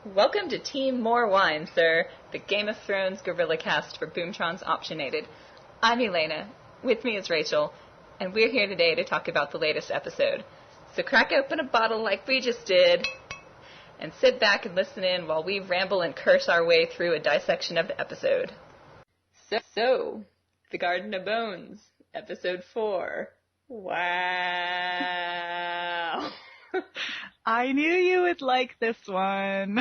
Welcome to Team More Wine, sir, the Game of Thrones Guerillacast for Boomtron's Optionated. I'm Elena, with me is Rachel, and we're here today to talk about the latest episode. So crack open a bottle like we just did, and sit back and listen in while we ramble and curse our way through a dissection of the episode. So The Garden of Bones, Episode 4. Wow. I knew you would like this one.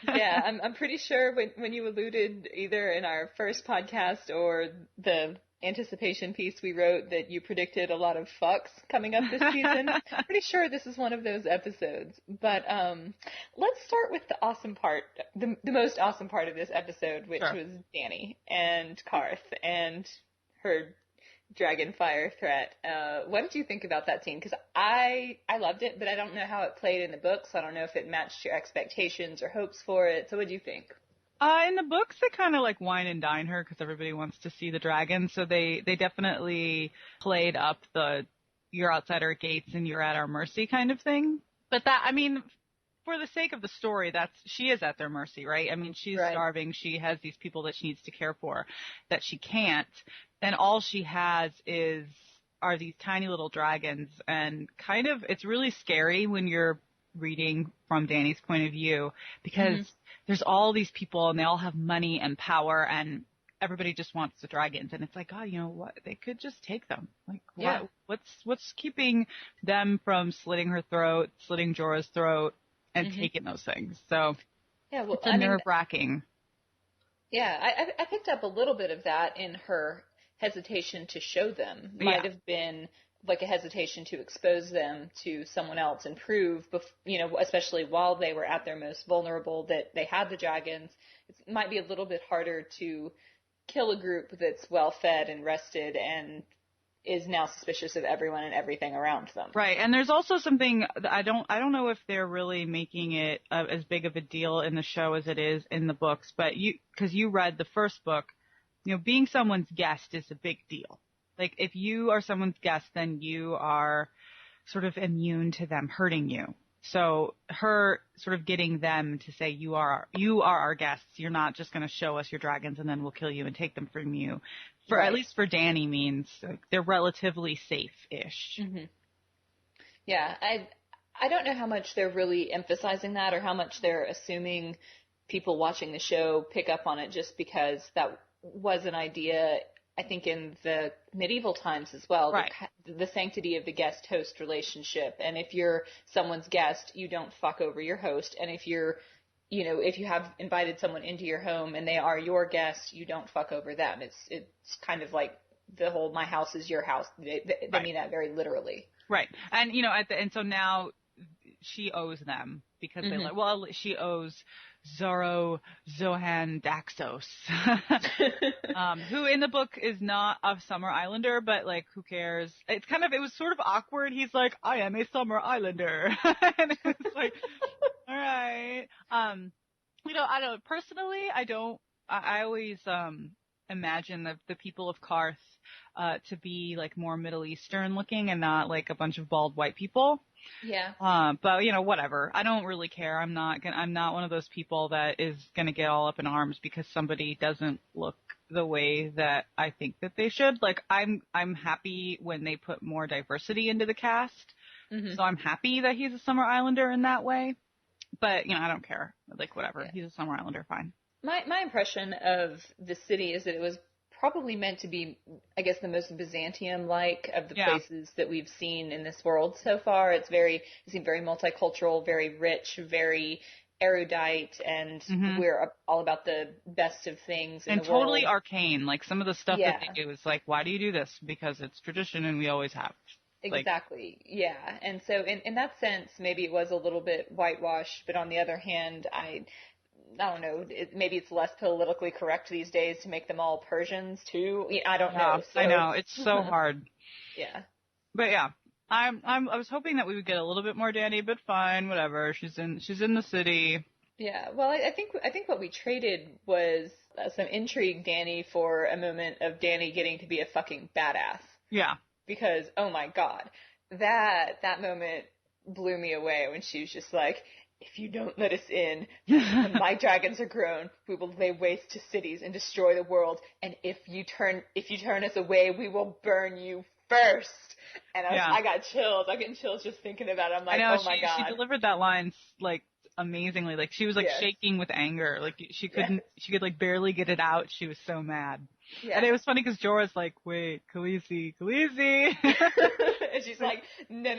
Yeah, I'm pretty sure when you alluded either in our first podcast or the anticipation piece we wrote that you predicted a lot of fucks coming up this season. Pretty sure this is one of those episodes. But let's start with the awesome part, the most awesome part of this episode, which was Dany and Karth and her dragon fire threat. What did you think about that scene? Because I loved it, but I don't know how it played in the books. I don't know if it matched your expectations or hopes for it. So what do you think? In the books, they kind of like wine and dine her because everybody wants to see the dragon. So they definitely played up the you're outside our gates and you're at our mercy kind of thing. But that, I mean, for the sake of the story, she is at their mercy, right? I mean, she's starving. She has these people that she needs to care for that she can't. And all she has are these tiny little dragons. And kind of, it's really scary when you're reading from Dany's point of view because there's all these people and they all have money and power and everybody just wants the dragons. And it's like, oh, you know what? They could just take them. Like, what's keeping them from slitting her throat, slitting Jorah's throat, and taking those things? So it's nerve-wracking. Yeah, I picked up a little bit of that in her hesitation to show them. Might have been like a hesitation to expose them to someone else and prove, especially while they were at their most vulnerable, that they had the dragons. It might be a little bit harder to kill a group that's well-fed and rested and is now suspicious of everyone and everything around them. Right, and there's also something, I don't know if they're really making it as big of a deal in the show as it is in the books, but because you read the first book, being someone's guest is a big deal. Like, if you are someone's guest, then you are sort of immune to them hurting you. So her sort of getting them to say, you are our guests. You're not just going to show us your dragons and then we'll kill you and take them from you. At least for Dany means like, they're relatively safe-ish. Mm-hmm. Yeah, I don't know how much they're really emphasizing that or how much they're assuming people watching the show pick up on it just because that was an idea, I think, in the medieval times as well, right. The sanctity of the guest-host relationship. And if you're someone's guest, you don't fuck over your host. And if if you have invited someone into your home and they are your guest, you don't fuck over them. It's kind of like the whole "my house is your house." They mean that very literally. Right. And and so now she owes them because she owes Zoro Zohan Daxos, who in the book is not a Summer Islander, but like, who cares? It was sort of awkward. He's like, I am a Summer Islander. And it's like, all right. I don't, personally, I always, imagine the people of Karth, to be like more Middle Eastern looking and not like a bunch of bald white people. Yeah. But whatever. I don't really care. I'm not one of those people that is gonna get all up in arms because somebody doesn't look the way that I think that they should. Like, I'm happy when they put more diversity into the cast. Mm-hmm. So I'm happy that he's a Summer Islander in that way. But, I don't care. Like, whatever. Yeah. He's a Summer Islander, fine. My impression of the city is that it was probably meant to be, I guess, the most Byzantium-like of the places that we've seen in this world so far. It seemed very multicultural, very rich, very erudite, and we're all about the best of things in and the totally world. Arcane. Like, some of the stuff that they do is like, why do you do this? Because it's tradition and we always have. Exactly. Yeah. And so in that sense, maybe it was a little bit whitewashed, but on the other hand, I don't know, maybe it's less politically correct these days to make them all Persians too. I don't know. So. I know, it's so hard. Yeah. But yeah, I was hoping that we would get a little bit more Dany, but fine, whatever. She's in the city. Yeah. Well, I think what we traded was some intrigue Dany for a moment of Dany getting to be a fucking badass. Yeah. Because, oh my God, that moment blew me away when she was just like, if you don't let us in, when my dragons are grown, we will lay waste to cities and destroy the world. And if you turn us away, we will burn you first. And I got chills. I'm getting chills just thinking about it. I'm like, oh my God. She delivered that line like amazingly. Like she was like shaking with anger. Like she could like barely get it out. She was so mad. Yeah. And it was funny because Jorah's like, wait, Khaleesi. And she's like, no.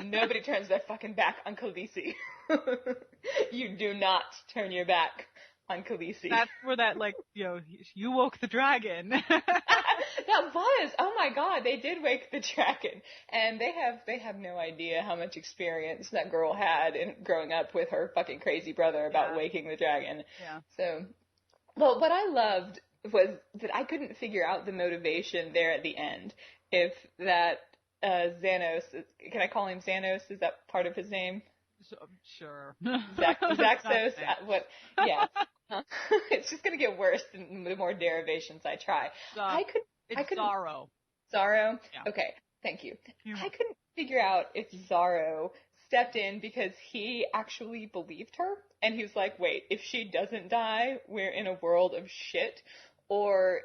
Nobody turns their fucking back on Khaleesi. You do not turn your back on Khaleesi. That's where that, like, you woke the dragon. That was. Oh my God, they did wake the dragon. And they have no idea how much experience that girl had in growing up with her fucking crazy brother about waking the dragon. Yeah. So, well, what I loved was that I couldn't figure out the motivation there at the end. If that Xanos, can I call him Xanos? Is that part of his name? Sure. Zaxos. What? Yeah. It's just gonna get worse the more derivations I try. It's Zaro. Zaro? Yeah. Okay. Thank you. I couldn't figure out if Zaro stepped in because he actually believed her, and he was like, wait, if she doesn't die, we're in a world of shit, or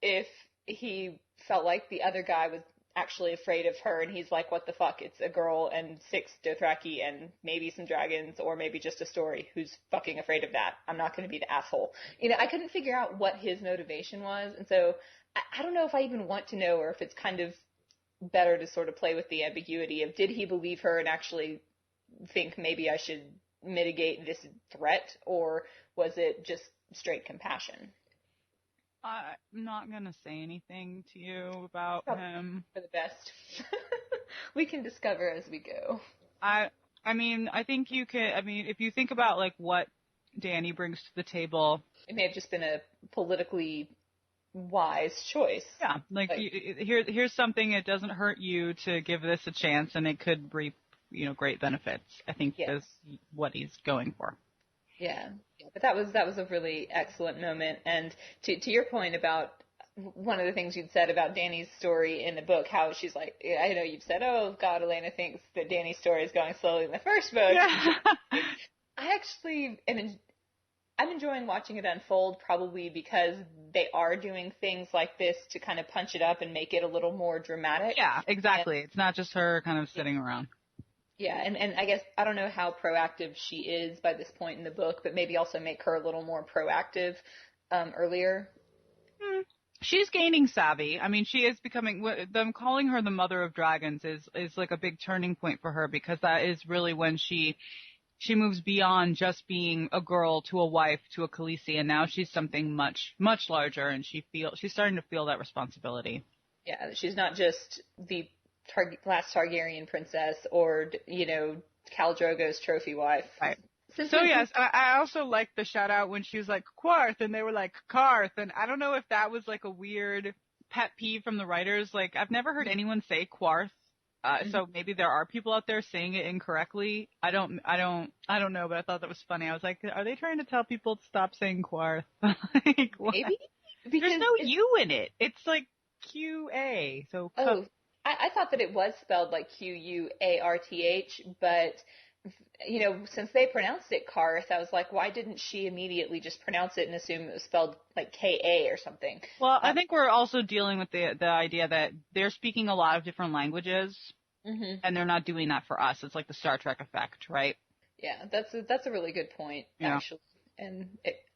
if he felt like the other guy was actually afraid of her, and he's like, what the fuck, it's a girl and 6 Dothraki and maybe some dragons, or maybe just a story, who's fucking afraid of that? I'm not going to be the asshole. I couldn't figure out what his motivation was, and so I don't know if I even want to know, or if it's kind of better to sort of play with the ambiguity of, did he believe her and actually think maybe I should mitigate this threat, or was it just straight compassion? I'm not going to say anything to you about him. For the best. We can discover as we go. I mean, I think you can, if you think about, like, what Dany brings to the table. It may have just been a politically wise choice. Yeah, here's something, it doesn't hurt you to give this a chance, and it could reap, great benefits. I think is what he's going for. Yeah, but that was a really excellent moment. And to your point about one of the things you'd said about Dany's story in the book, how she's like, I know you've said, oh God, Elena thinks that Dany's story is going slowly in the first book. Yeah. I actually I'm enjoying watching it unfold, probably because they are doing things like this to kind of punch it up and make it a little more dramatic. Yeah, exactly. It's not just her kind of sitting around. Yeah, and I guess I don't know how proactive she is by this point in the book, but maybe also make her a little more proactive earlier. She's gaining savvy. I mean, she is becoming, them calling her the Mother of Dragons is like a big turning point for her, because that is really when she moves beyond just being a girl to a wife to a Khaleesi, and now she's something much, much larger, and she's starting to feel that responsibility. Yeah, she's not just the last Targaryen princess or, Khal Drogo's trophy wife. Right. So yes, I also liked the shout out when she was like, Quarth, and they were like, Karth, and I don't know if that was like a weird pet peeve from the writers. Like, I've never heard anyone say Quarth. So maybe there are people out there saying it incorrectly. I don't know, but I thought that was funny. I was like, are they trying to tell people to stop saying Quarth? Like, maybe? Because there's no U in it. It's like Q-A. So. Oh, I thought that it was spelled like Quarth, but, since they pronounced it Karth, I was like, why didn't she immediately just pronounce it and assume it was spelled like K-A or something? Well, I think we're also dealing with the idea that they're speaking a lot of different languages, and they're not doing that for us. It's like the Star Trek effect, right? Yeah, that's a really good point, actually. And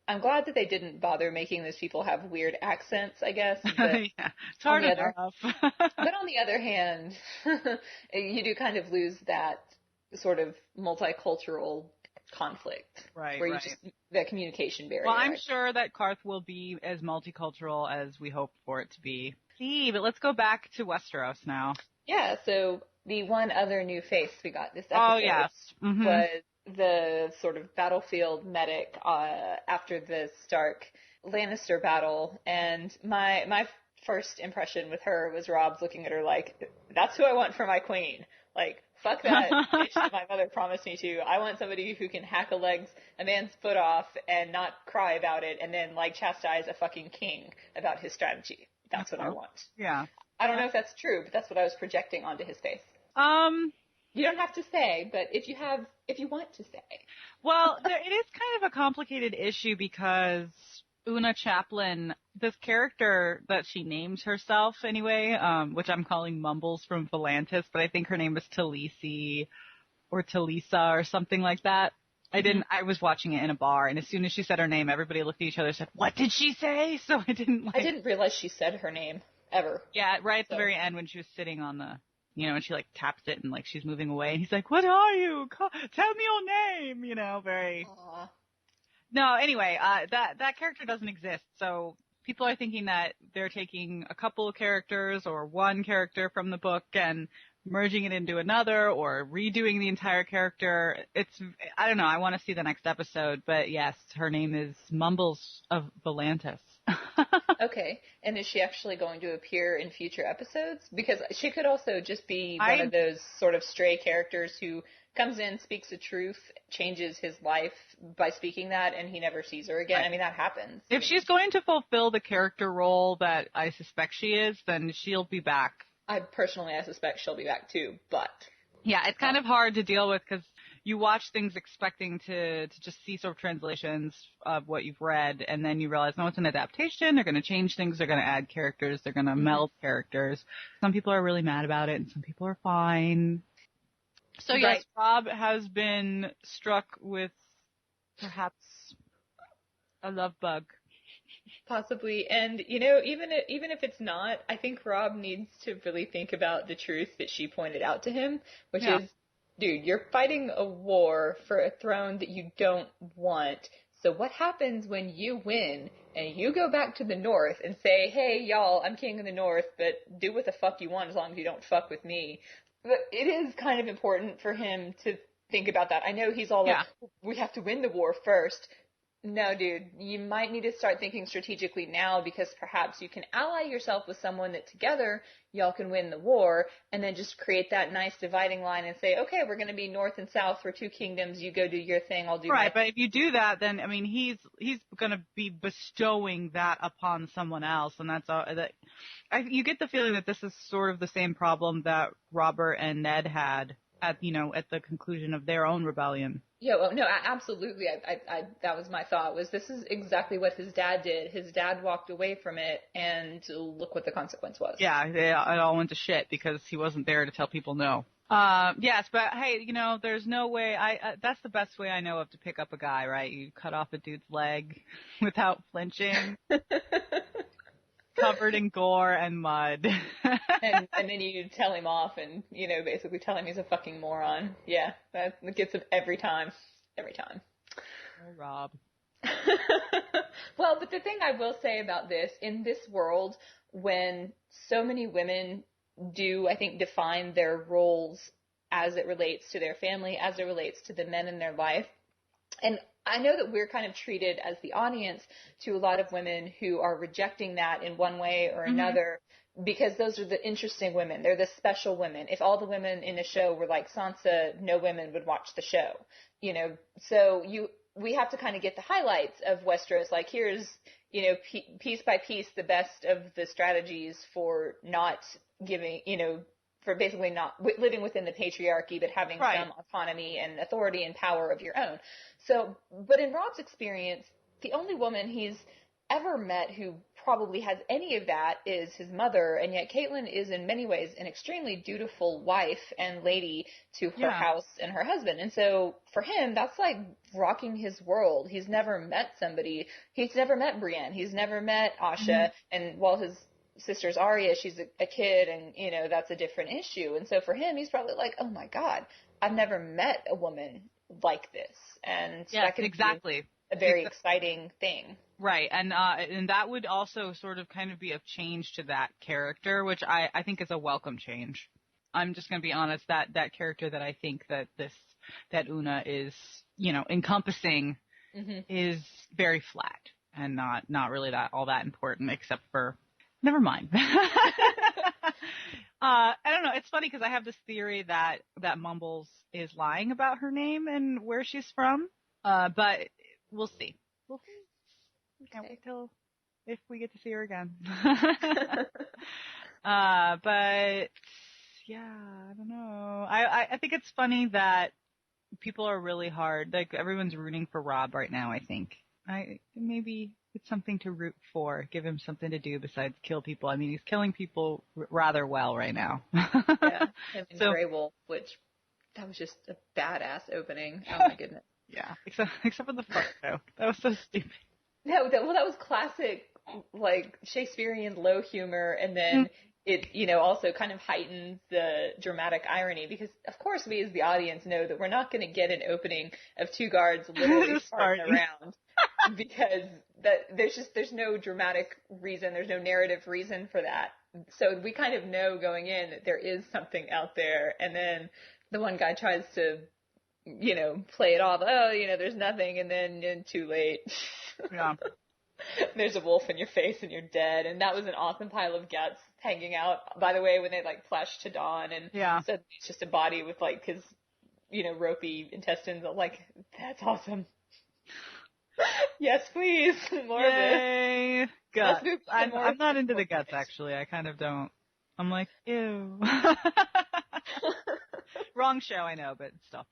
I'm glad that they didn't bother making those people have weird accents, I guess. But yeah, it's hard enough. But on the other hand, you do kind of lose that sort of multicultural conflict. Right, where you just, that communication barrier. Well, I'm sure that Karth will be as multicultural as we hope for it to be. See, but let's go back to Westeros now. Yeah, so the one other new face we got this episode was the sort of battlefield medic after the Stark Lannister battle, and my first impression with her was Rob's looking at her like, that's who I want for my queen. Like, fuck that bitch that my mother promised me to. I want somebody who can hack a man's foot off and not cry about it, and then like chastise a fucking king about his strategy. That's what I want. Yeah. I don't know if that's true, but that's what I was projecting onto his face. You don't have to say, but if you want to say. Well, it is kind of a complicated issue because Una Chaplin, this character that she names herself anyway, which I'm calling Mumbles from Volantis, but I think her name is Talisi or Talisa or something like that. I was watching it in a bar, and as soon as she said her name, everybody looked at each other and said, "What did she say?" So I didn't realize she said her name ever. Yeah, right at the very end when she was sitting on the, and she like taps it and like she's moving away, and he's like, "What are you? Tell me your name," very. Aww. No, anyway, that character doesn't exist, so people are thinking that they're taking a couple of characters or one character from the book and merging it into another or redoing the entire character. I don't know, I want to see the next episode, but yes, her name is Mumbles of Volantis. Okay, and is she actually going to appear in future episodes? Because she could also just be one of those sort of stray characters who comes in, speaks the truth, changes his life by speaking that, and he never sees her again. Right. I mean, that happens. If she's going to fulfill the character role that I suspect she is, then she'll be back. I suspect she'll be back too, but... Yeah, it's kind of hard to deal with because you watch things expecting to just see sort of translations of what you've read, and then you realize, no, it's an adaptation. They're going to change things. They're going to add characters. They're going to meld characters. Some people are really mad about it, and some people are fine. So, yes, Rob has been struck with perhaps a love bug. Possibly. And, even if it's not, I think Rob needs to really think about the truth that she pointed out to him, which is, dude, you're fighting a war for a throne that you don't want. So what happens when you win and you go back to the North and say, hey, y'all, I'm king of the North, but do what the fuck you want as long as you don't fuck with me. But it is kind of important for him to think about that. I know he's all like, we have to win the war first. No, dude, you might need to start thinking strategically now because perhaps you can ally yourself with someone that together y'all can win the war and then just create that nice dividing line and say, okay, we're going to be North and South for two kingdoms. You go do your thing. I'll do my thing. Right, but if you do that, then, I mean, he's going to be bestowing that upon someone else. And that's all you get the feeling that this is sort of the same problem that Robert and Ned had at the conclusion of their own rebellion. Yeah, well, no, absolutely. I that was my thought, was this is exactly what his dad did. His dad walked away from it, and look what the consequence was. Yeah, it all went to shit because he wasn't there to tell people no. Yes, but hey, there's no way that's the best way I know of to pick up a guy, right? You cut off a dude's leg without flinching. Covered in gore and mud. and then you tell him off and, basically tell him he's a fucking moron. Yeah, that gets him every time. Every time. Oh, Rob. Well, but the thing I will say about this, in this world, when so many women do, I think, define their roles as it relates to their family, as it relates to the men in their life, and I know that we're kind of treated as the audience to a lot of women who are rejecting that in one way or another because those are the interesting women. They're the special women. If all the women in a show were like Sansa, no women would watch the show. So we have to kind of get the highlights of Westeros. Like here's, piece by piece the best of the strategies for not giving, for basically not living within the patriarchy, but having some autonomy and authority and power of your own. So, but in Rob's experience, the only woman he's ever met who probably has any of that is his mother, and yet Caitlin is in many ways an extremely dutiful wife and lady to her house and her husband. And so for him, that's like rocking his world. He's never met somebody. He's never met Brienne. He's never met Asha. And while his sister's Arya, she's a kid, and that's a different issue. And so for him, he's probably like, oh my God, I've never met a woman like this. And that could be a very exciting thing. Right, and that would also sort of kind of be a change to that character, which I think is a welcome change. I'm just going to be honest, that character that I think that Una is, encompassing is very flat and not really all that important, except for, never mind. I don't know, it's funny because I have this theory that Mumbles is lying about her name and where she's from, but we'll see. Can't wait till if we get to see her again. But I don't know. I think it's funny that people are really hard. Like, everyone's rooting for Rob right now, I think. Maybe it's something to root for. Give him something to do besides kill people. I mean, he's killing people rather well right now. Yeah, him and Grey Wolf, which, that was just a badass opening. Oh my goodness. Yeah, except for the fuck show. That was so stupid. No, that was classic, like, Shakespearean low humor, and then it, also kind of heightens the dramatic irony, because, of course, we as the audience know that we're not going to get an opening of two guards literally farting around, because there's no dramatic reason, there's no narrative reason for that. So we kind of know going in that there is something out there, and then the one guy tries to, play it off, there's nothing, and then too late. Yeah. There's a wolf in your face and you're dead. And that was an awesome pile of guts hanging out, by the way, when they flashed to Dawn, and suddenly it's just a body with his, ropey intestines. I'm like, that's awesome. Yes, please. More Yay. of this. Guts. I'm not into the guts, actually. I kind of don't. I'm like, ew. Wrong show, I know, but still.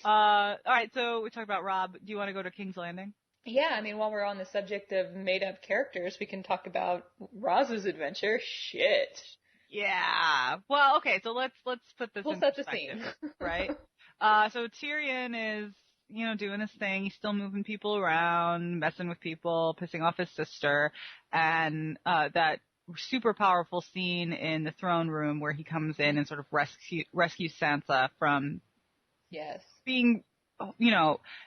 All right, so we talked about Rob. Do you want to go to King's Landing? Yeah, I mean, while we're on the subject of made-up characters, we can talk about Roz's adventure. Shit. Yeah. Well, okay, so let's put this in perspective, set the scene. Right? So Tyrion is, doing his thing. He's still moving people around, messing with people, pissing off his sister, and that super powerful scene in the throne room where he comes in and sort of rescues Sansa from being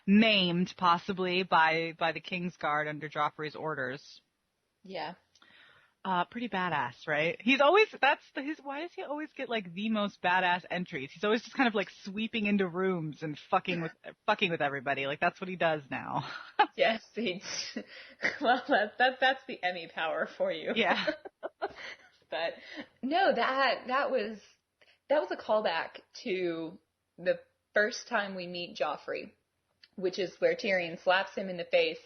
maimed possibly by the King's Guard under Joffrey's orders. Yeah. Pretty badass, right? Why does he always get the most badass entries? He's always just kind of sweeping into rooms and fucking with everybody. That's what he does now. Yes, well, that's the Emmy power for you. Yeah. But no, that was a callback to the first time we meet Joffrey, which is where Tyrion slaps him in the face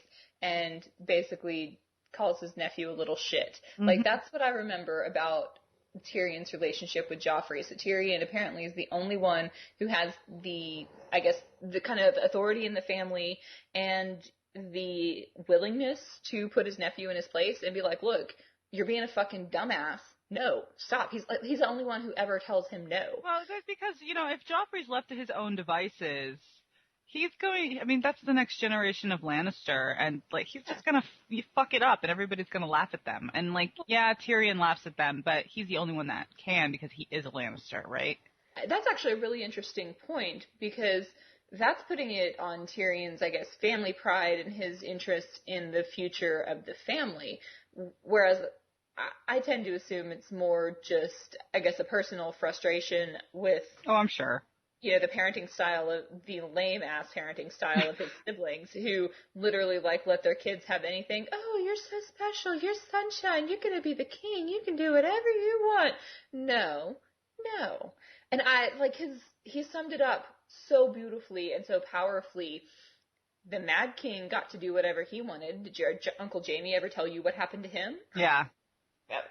and basically calls his nephew a little shit. Mm-hmm. That's what I remember about Tyrion's relationship with Joffrey, is that Tyrion apparently is the only one who has the kind of authority in the family and the willingness to put his nephew in his place and be like, look, you're being a fucking dumbass. No, stop. He's the only one who ever tells him no. Well, that's because, if Joffrey's left to his own devices, that's the next generation of Lannister, and, he's just gonna fuck it up, and everybody's gonna laugh at them. And, Tyrion laughs at them, but he's the only one that can, because he is a Lannister, right? That's actually a really interesting point, because that's putting it on Tyrion's, family pride and his interest in the future of the family, whereas I tend to assume it's more just, a personal frustration with... Oh, I'm sure. The parenting style of the lame-ass parenting style of his siblings, who literally, let their kids have anything. Oh, you're so special. You're sunshine. You're going to be the king. You can do whatever you want. No. And he summed it up so beautifully and so powerfully. The Mad King got to do whatever he wanted. Did your Uncle Jamie ever tell you what happened to him? Yeah. Yep.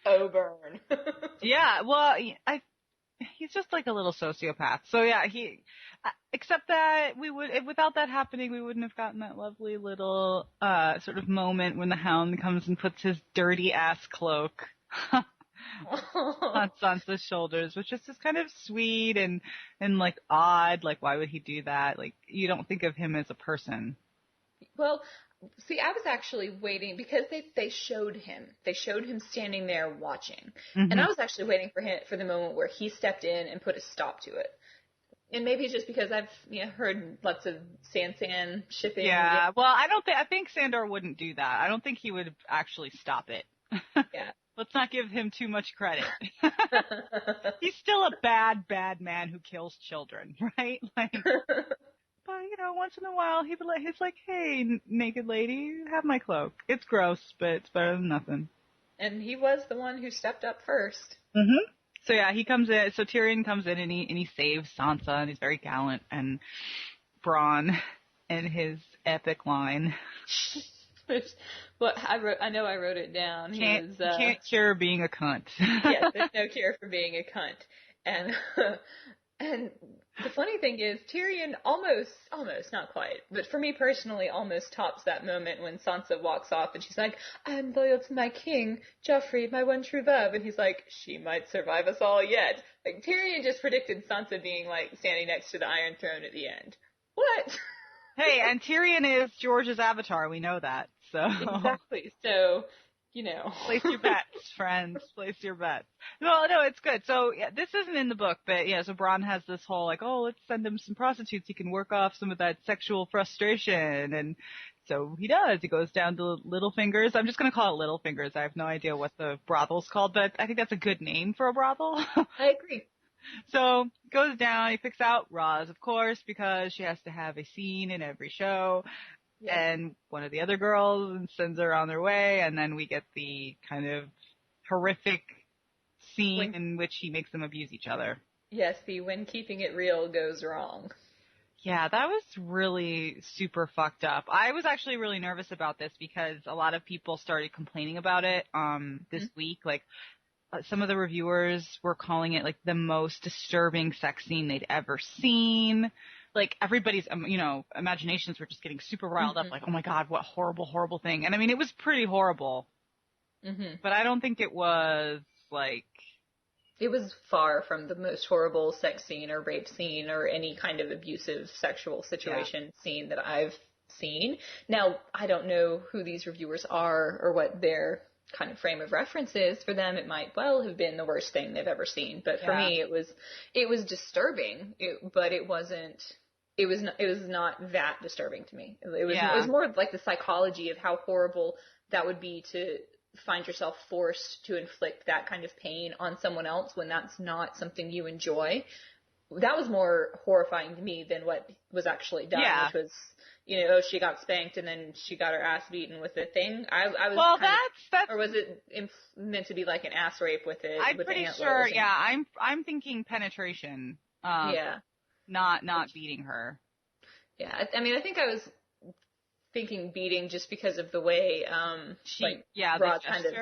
Oh, burn. Yeah, well, he's just a little sociopath. So yeah, except that without that happening, we wouldn't have gotten that lovely little, sort of moment when the Hound comes and puts his dirty ass cloak on Sansa's shoulders, which is just kind of sweet and odd. Why would he do that? You don't think of him as a person. Well, see, I was actually waiting because they showed him. They showed him standing there watching. Mm-hmm. And I was actually waiting for the moment where he stepped in and put a stop to it. And maybe it's just because I've heard lots of Sansan shipping. Yeah, well, I think Sandor wouldn't do that. I don't think he would actually stop it. Yeah. Let's not give him too much credit. He's still a bad man who kills children, right? But, once in a while, he's like, hey, naked lady, have my cloak. It's gross, but it's better than nothing. And he was the one who stepped up first. Mm-hmm. So, yeah, he comes in. So Tyrion comes in and he saves Sansa, and he's very gallant. And Bronn in his epic line. Well, I know I wrote it down. Can't cure being a cunt. Yes, there's no cure for being a cunt. And and the funny thing is, Tyrion almost, not quite, but for me personally, almost tops that moment when Sansa walks off and she's like, I'm loyal to my king, Joffrey, my one true love. And he's like, she might survive us all yet. Like, Tyrion just predicted Sansa being, like, standing next to the Iron Throne at the end. What? Hey, and Tyrion is George's avatar. We know that. So Exactly. So, you know. Place your bets, friends. Place your bets. No, it's good. So yeah, this isn't in the book, but yeah, so Bronn has this whole like, oh, let's send him some prostitutes. He can work off some of that sexual frustration. And so he does. He goes down to Littlefinger's. I'm just going to call it Littlefinger's. I have no idea what the brothel's called, but I think that's a good name for a brothel. I agree. So goes down, he picks out Roz, of course, because she has to have a scene in every show. Yeah. And one of the other girls sends her on their way, and then we get the kind of horrific scene in which he makes them abuse each other. Yes, the when keeping it real goes wrong. Yeah, that was really super fucked up. I was actually really nervous about this because a lot of people started complaining about it this week. Like, some of the reviewers were calling it like the most disturbing sex scene they'd ever seen. Like, everybody's, imaginations were just getting super riled up. Like, oh my God, what horrible, horrible thing. And I mean, it was pretty horrible. But I don't think it was like... It was far from the most horrible sex scene or rape scene or any kind of abusive sexual situation scene that I've seen. Now, I don't know who these reviewers are or what their kind of frame of reference is. For them, it might well have been the worst thing they've ever seen. But for me, it was disturbing, but it wasn't... It was not that disturbing to me. It was more like the psychology of how horrible that would be to find yourself forced to inflict that kind of pain on someone else when that's not something you enjoy. That was more horrifying to me than what was actually done, which was, she got spanked and then she got her ass beaten with the thing. I was well, that's or was it meant to be like an ass rape with it? I'm pretty sure. Yeah, I'm thinking penetration. Not beating her. Yeah, I mean, I think I was thinking beating just because of the way Rod kind of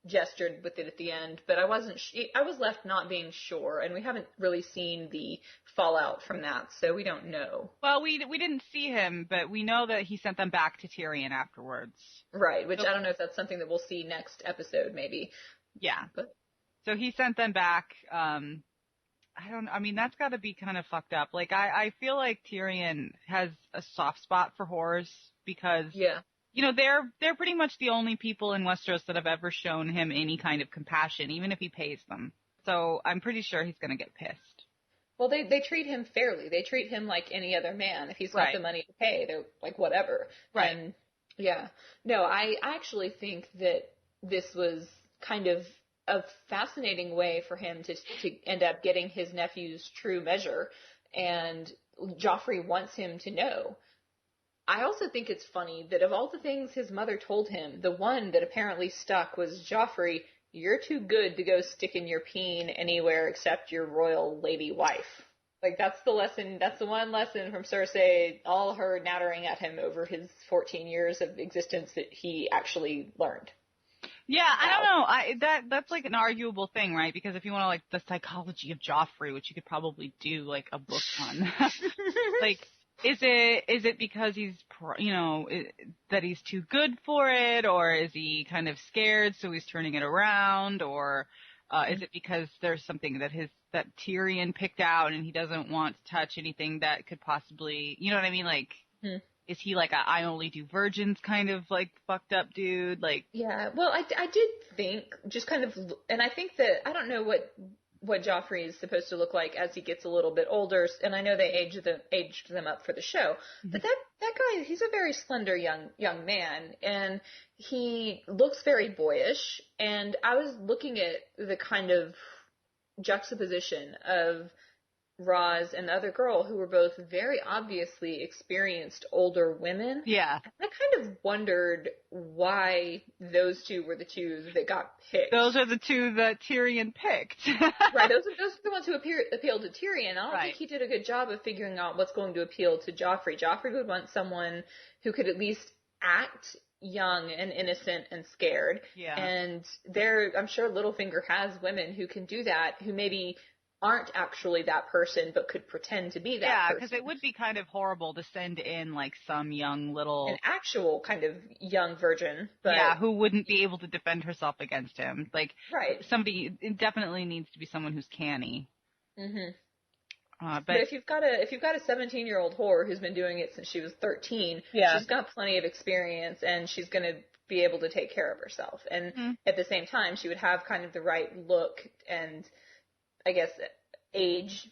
gestured with it at the end, but I wasn't. I was left not being sure, and we haven't really seen the fallout from that, so we don't know. Well, we didn't see him, but we know that he sent them back to Tyrion afterwards. Right, which I don't know if that's something that we'll see next episode, maybe. Yeah. So he sent them back. That's got to be kind of fucked up. Like, I feel like Tyrion has a soft spot for whores because, they're pretty much the only people in Westeros that have ever shown him any kind of compassion, even if he pays them. So I'm pretty sure he's going to get pissed. Well, they treat him fairly. They treat him like any other man. If he's got the money to pay, they're like, whatever. Right. And, no, I actually think that this was kind of a fascinating way for him to end up getting his nephew's true measure, and Joffrey wants him to know. I also think it's funny that of all the things his mother told him, the one that apparently stuck was, Joffrey, you're too good to go sticking your peen anywhere except your royal lady wife. Like, that's the lesson, that's the one lesson from Cersei, all her nattering at him over his 14 years of existence, that he actually learned. Yeah, I don't know. That's like an arguable thing, right? Because if you want to, like, the psychology of Joffrey, which you could probably do like a book on, like, is it because he's that he's too good for it, or is he kind of scared so he's turning it around, or is it because there's something that Tyrion picked out and he doesn't want to touch anything that could possibly, you know what I mean, like. Is he like a I only do virgins kind of like fucked up dude? Like, yeah, well, I did think just kind of, and I think that I don't know what Joffrey is supposed to look like as he gets a little bit older, and I know they aged them up for the show, but that guy, he's a very slender young man, and he looks very boyish, and I was looking at the kind of juxtaposition of Roz and the other girl, who were both very obviously experienced older women. Yeah. I kind of wondered why those two were the two that got picked. Those are the two that Tyrion picked. Right, those are the ones who appealed to Tyrion. I don't think he did a good job of figuring out what's going to appeal to Joffrey. Joffrey would want someone who could at least act young and innocent and scared. Yeah. And I'm sure Littlefinger has women who can do that, who maybe aren't actually that person but could pretend to be that person. Yeah, because it would be kind of horrible to send in like some young little... An actual kind of young virgin. But yeah, who wouldn't be able to defend herself against him. Like, right. Somebody, it definitely needs to be someone who's canny. Mm-hmm. But if you've got a 17-year-old whore who's been doing it since she was 13, she's got plenty of experience and she's going to be able to take care of herself. And at the same time, she would have kind of the right look and, I guess, age.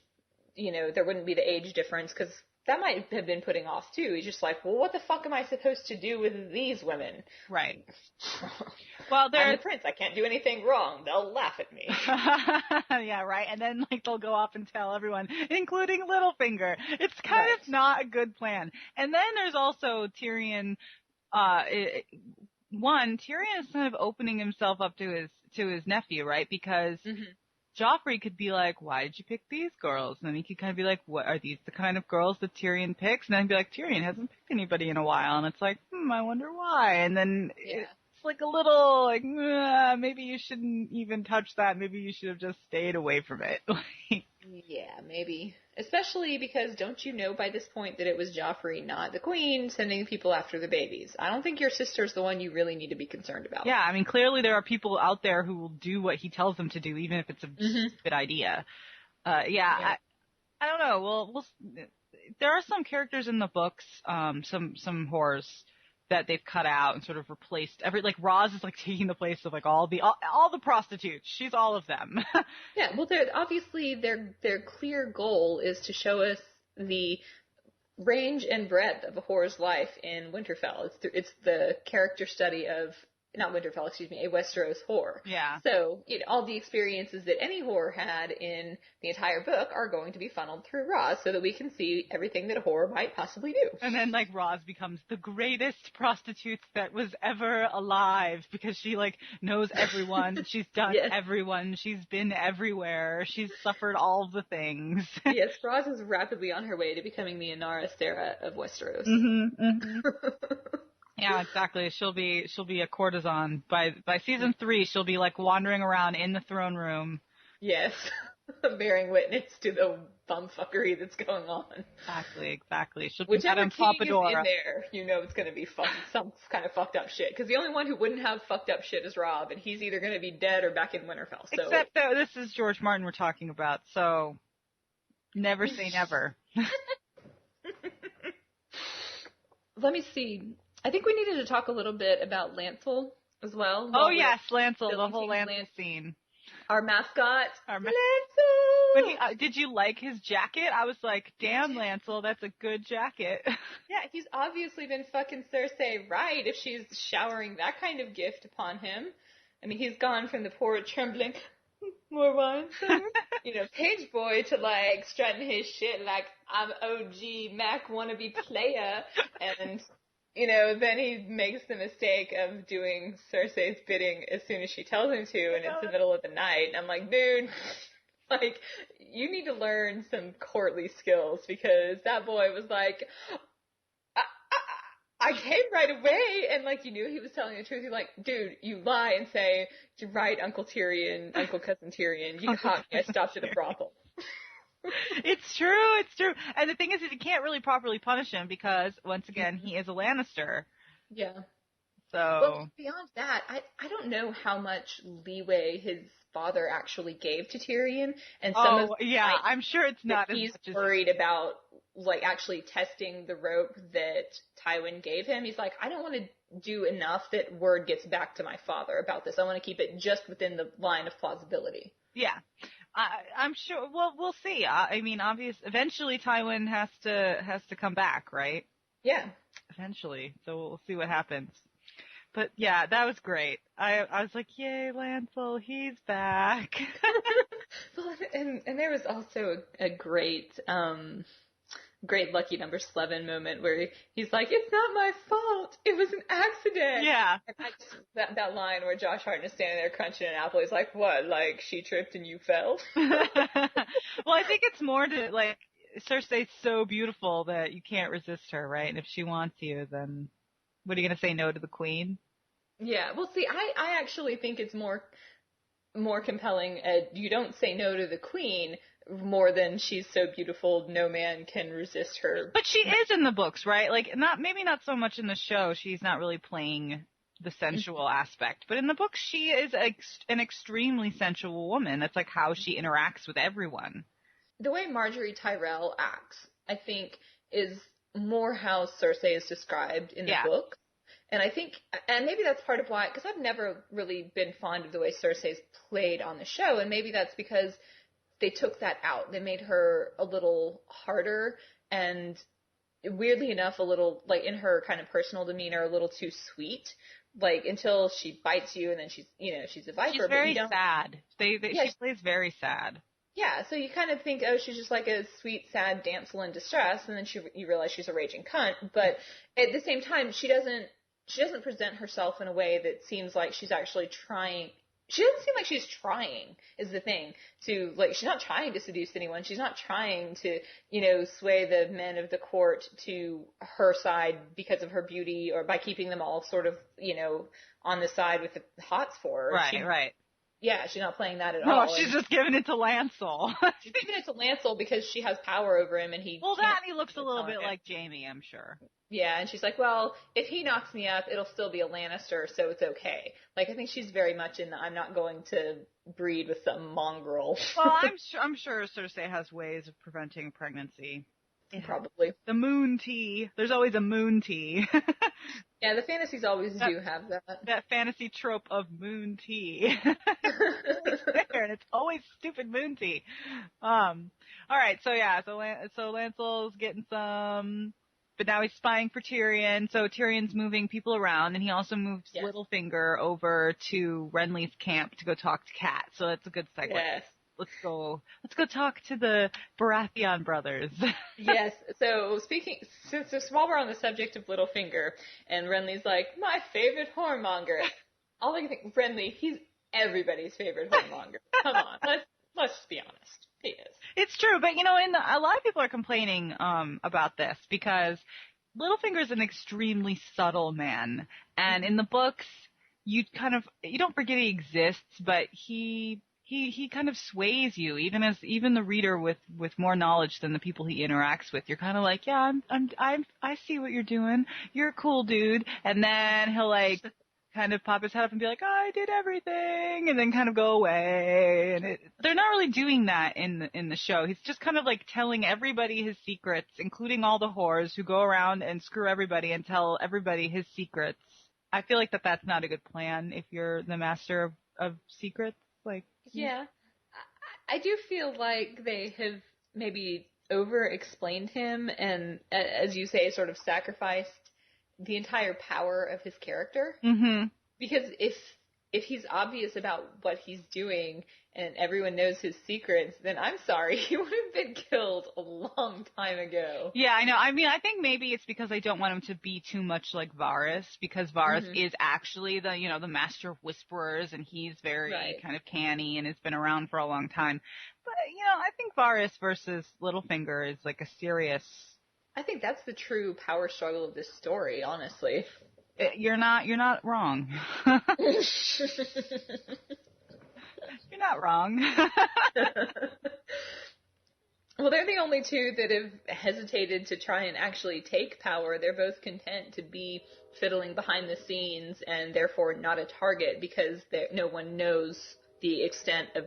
You know, there wouldn't be the age difference because that might have been putting off too. He's just like, well, what the fuck am I supposed to do with these women? Right. Well, I'm the prince. I can't do anything wrong. They'll laugh at me. Yeah, right. And then like they'll go off and tell everyone, including Littlefinger. It's kind of not a good plan. And then there's also Tyrion. Tyrion is kind of opening himself up to his nephew, right? Because Joffrey could be like, why did you pick these girls? And then he could kind of be like, what are these the kind of girls that Tyrion picks? And then he'd be like, Tyrion hasn't picked anybody in a while. And it's like, I wonder why. And then it's like a little like, maybe you shouldn't even touch that. Maybe you should have just stayed away from it. Yeah, maybe. Especially because don't you know by this point that it was Joffrey, not the queen, sending people after the babies? I don't think your sister's the one you really need to be concerned about. Yeah, I mean, clearly there are people out there who will do what he tells them to do, even if it's a stupid idea. I don't know. There are some characters in the books, some horrors that they've cut out and sort of replaced Roz is like taking the place of like all the prostitutes. She's all of them. Yeah, well, obviously their clear goal is to show us the range and breadth of a whore's life in Winterfell. It's the character study of not Winterfell, excuse me, a Westeros whore. Yeah. So, all the experiences that any whore had in the entire book are going to be funneled through Roz so that we can see everything that a whore might possibly do. And then, Roz becomes the greatest prostitute that was ever alive because she, knows everyone. She's done everyone. She's been everywhere. She's suffered all the things. Yes, Roz is rapidly on her way to becoming the Inara Sera of Westeros. Yeah, exactly. She'll be a courtesan. By season 3, she'll be wandering around in the throne room. Yes. Bearing witness to the bumfuckery that's going on. Exactly. She'll be Whichever Madame king Pompadour. is in there, it's going to be some kind of fucked up shit. Because the only one who wouldn't have fucked up shit is Robb, and he's either going to be dead or back in Winterfell. So. Except that this is George Martin we're talking about, so never say never. Let me see. I think we needed to talk a little bit about Lancel as well. Oh yes, Lancel, the whole Lancel scene. Our mascot, Lancel! Did you like his jacket? I was like, damn, Lancel, that's a good jacket. Yeah, he's obviously been fucking Cersei right if she's showering that kind of gift upon him. I mean, he's gone from the poor trembling, more wine, page boy to strutting his shit like I'm OG Mac wannabe player, and then he makes the mistake of doing Cersei's bidding as soon as she tells him to, and it's the middle of the night. And I'm like, dude, you need to learn some courtly skills because that boy was like, I came right away, and you knew he was telling the truth. You're like, dude, you lie and say, you're right, Uncle Tyrion, Uncle Cousin Tyrion, you caught me, I stopped at a brothel. It's true. And the thing is you can't really properly punish him because, once again, he is a Lannister. Yeah. So. Well, beyond that, I don't know how much leeway his father actually gave to Tyrion. And I'm sure it's not as he's much as worried about, actually testing the rope that Tywin gave him. He's like, I don't want to do enough that word gets back to my father about this. I want to keep it just within the line of plausibility. Yeah. I'm sure. Well, we'll see. I mean, eventually Tywin has to come back, right? Yeah. Eventually. So we'll see what happens. But yeah, that was great. I was like, yay, Lancel, he's back. Well, and there was also a great Lucky Number Slevin moment where he's like, it's not my fault. It was an accident. Yeah. And that line where Josh Hartnett is standing there crunching an apple. He's like, what? She tripped and you fell? Well, I think it's more to, Cersei's so beautiful that you can't resist her, right? And if she wants you, then what are you going to say no to the queen? Yeah. Well, see, I actually think it's more compelling. You don't say no to the queen, more than she's so beautiful, no man can resist her. But she is in the books, right? Like, maybe not so much in the show. She's not really playing the sensual aspect. But in the books, she is an extremely sensual woman. That's like how she interacts with everyone. The way Marjorie Tyrell acts, I think, is more how Cersei is described in the book. And I think, and maybe that's part of why, because I've never really been fond of the way Cersei's played on the show, and maybe that's because they took that out. They made her a little harder and, weirdly enough, a little, like, in her kind of personal demeanor, a little too sweet. Like, until she bites you, and then she's a viper. She's very sad. She plays very sad. Yeah, so you kind of think, oh, she's just like a sweet, sad damsel in distress, and then you realize she's a raging cunt. But at the same time, she doesn't present herself in a way that seems like she's actually trying. She doesn't seem like she's trying, is the thing, to, like, she's not trying to seduce anyone. She's not trying to, sway the men of the court to her side because of her beauty, or by keeping them all sort of, on the side with the hots for her. Right. Yeah, she's not playing that at all. No, she's just giving it to Lancel. She's giving it to Lancel because she has power over him, and he looks a little bit like Jaime, I'm sure. Yeah, and she's like, well, if he knocks me up, it'll still be a Lannister, so it's okay. Like, I think she's very much in the I'm not going to breed with some mongrel. Well, I'm sure Cersei has ways of preventing pregnancy. Probably. The moon tea. There's always a moon tea. Yeah, the fantasies always do have that. That fantasy trope of moon tea. It's there, and it's always stupid moon tea. All right, so Lancel's getting some, but now he's spying for Tyrion. So Tyrion's moving people around, and he also moves Littlefinger over to Renly's camp to go talk to Cat. So that's a good segue. Yes. Let's go talk to the Baratheon brothers. Yes. So while we're on the subject of Littlefinger, and Renly's like, my favorite whoremonger. All I can think, Renly, he's everybody's favorite whoremonger. Come on, let's just be honest. He is. It's true, but a lot of people are complaining about this because Littlefinger's an extremely subtle man, and in the books, you don't forget he exists, but he kind of sways you, even the reader with more knowledge than the people he interacts with. You're kind of like, yeah, I see what you're doing. You're a cool dude. And then he'll like kind of pop his head up and be like, I did everything, and then kind of go away. And they're not really doing that in the show. He's just kind of like telling everybody his secrets, including all the whores who go around and screw everybody and tell everybody his secrets. I feel like that's not a good plan if you're the master of secrets. Like, yeah, I do feel like they have maybe over-explained him and, as you say, sort of sacrificed the entire power of his character. Mm-hmm. Because if he's obvious about what he's doing and everyone knows his secrets, then I'm sorry, he would have been killed a long time ago. Yeah, I know. I mean, I think maybe it's because I don't want him to be too much like Varys, because Varys is actually the master of whisperers, and he's very kind of canny and has been around for a long time. But, I think Varys versus Littlefinger is like a serious... I think that's the true power struggle of this story, honestly. You're not wrong. You're not wrong. Well, they're the only two that have hesitated to try and actually take power. They're both content to be fiddling behind the scenes and therefore not a target, because no one knows the extent of...